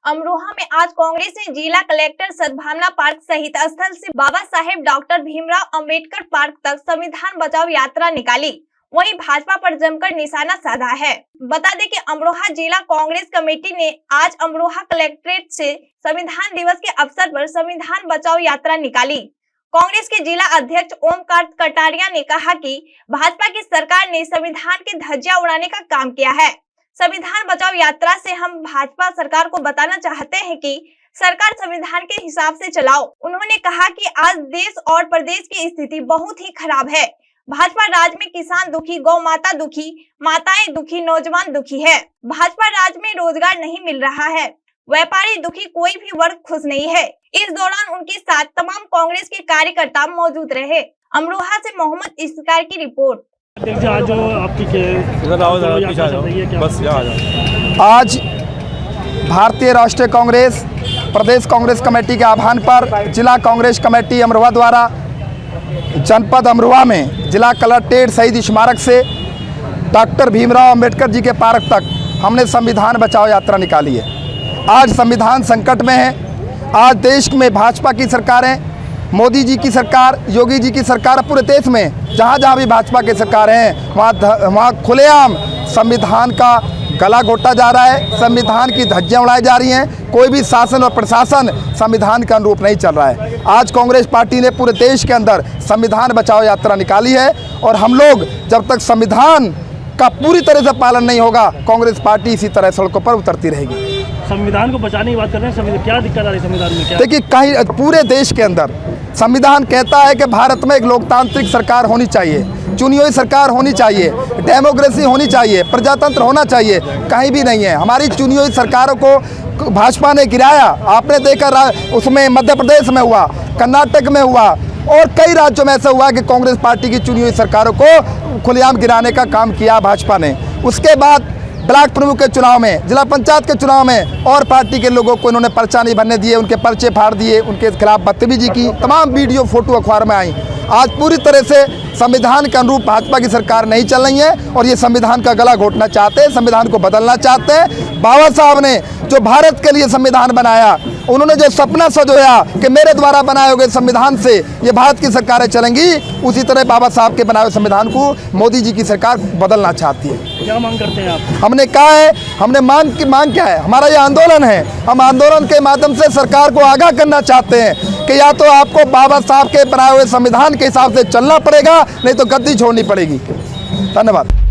अमरोहा में आज कांग्रेस ने जिला कलेक्टर सद्भावना पार्क सहित स्थल से बाबा साहेब डॉक्टर भीमराव अंबेडकर पार्क तक संविधान बचाओ यात्रा निकाली। वहीं भाजपा पर जमकर निशाना साधा है। बता दें कि अमरोहा जिला कांग्रेस कमेटी ने आज अमरोहा कलेक्ट्रेट से संविधान दिवस के अवसर पर संविधान बचाओ यात्रा निकाली। कांग्रेस के जिला अध्यक्ष ओमकार कटारिया ने कहा कि भाजपा की सरकार ने संविधान की धज्जियां उड़ाने का काम किया है। संविधान बचाओ यात्रा से हम भाजपा सरकार को बताना चाहते हैं कि सरकार संविधान के हिसाब से चलाओ। उन्होंने कहा कि आज देश और प्रदेश की स्थिति बहुत ही खराब है। भाजपा राज में किसान दुखी, गौ माता दुखी, माताएं दुखी, नौजवान दुखी है। भाजपा राज में रोजगार नहीं मिल रहा है, व्यापारी दुखी, कोई भी वर्ग खुश नहीं है। इस दौरान उनके साथ तमाम कांग्रेस के कार्यकर्ता मौजूद रहे। अमरोहा से मोहम्मद इफ्तिकार की रिपोर्ट। आज भारतीय राष्ट्रीय कांग्रेस प्रदेश कांग्रेस कमेटी के आह्वान पर जिला कांग्रेस कमेटी अमरोहा द्वारा जनपद अमरोहा में जिला कलेक्ट्रेट शहीद स्मारक से डॉक्टर भीमराव अंबेडकर जी के पार्क तक हमने संविधान बचाओ यात्रा निकाली है। आज संविधान संकट में है। आज देश में भाजपा की सरकार है, मोदी जी की सरकार, योगी जी की सरकार, पूरे देश में जहाँ जहाँ भी भाजपा की सरकार हैं वहाँ खुलेआम संविधान का गला घोटा जा रहा है, संविधान की धज्जियां उड़ाई जा रही हैं। कोई भी शासन और प्रशासन संविधान के अनुरूप नहीं चल रहा है। आज कांग्रेस पार्टी ने पूरे देश के अंदर संविधान बचाओ यात्रा निकाली है और हम लोग जब तक संविधान का पूरी तरह से पालन नहीं होगा, कांग्रेस पार्टी इसी तरह सड़कों पर उतरती रहेगी। संविधान को बचाने की बात कर रहे हैं, क्या दिक्कत आ रही है संविधान में? क्या देखिए, कहीं पूरे देश के अंदर संविधान कहता है कि भारत में एक लोकतांत्रिक सरकार होनी चाहिए, चुनी हुई सरकार होनी चाहिए, डेमोक्रेसी होनी चाहिए, प्रजातंत्र होना चाहिए। कहीं भी नहीं है। हमारी चुनी हुई सरकारों को भाजपा ने गिराया। आपने देखा उसमें मध्य प्रदेश में हुआ, कर्नाटक में हुआ और कई राज्यों में ऐसा हुआ कि कांग्रेस पार्टी की चुनी हुई सरकारों को खुलेआम गिराने का काम किया भाजपा ने। उसके बाद ब्लॉक प्रमुख के चुनाव में, जिला पंचायत के चुनाव में और पार्टी के लोगों को इन्होंने पर्चा नहीं भरने दिए, उनके पर्चे फाड़ दिए, उनके खिलाफ बदतमीजी की। तमाम वीडियो फोटो अखबार में आई। आज पूरी तरह से संविधान के अनुरूप भाजपा की सरकार नहीं चल रही है और ये संविधान का गला घोटना चाहते हैं, संविधान को बदलना चाहते हैं। बाबा साहब ने जो भारत के लिए संविधान बनाया, उन्होंने जो सपना सजोया कि मेरे द्वारा बनाए हुए संविधान से ये भारत की सरकारें चलेंगी, उसी तरह बाबा साहब के बनाए हुए संविधान को मोदी जी की सरकार बदलना चाहती है। क्या मांग करते हैं आप? हमने कहा है, हमने मांग क्या है? हमारा ये आंदोलन है। हम आंदोलन के माध्यम से सरकार को आगाह करना चाहते हैं कि या तो आपको बाबा साहब के बनाए हुए संविधान के हिसाब से चलना पड़ेगा, नहीं तो गद्दी छोड़नी पड़ेगी। धन्यवाद।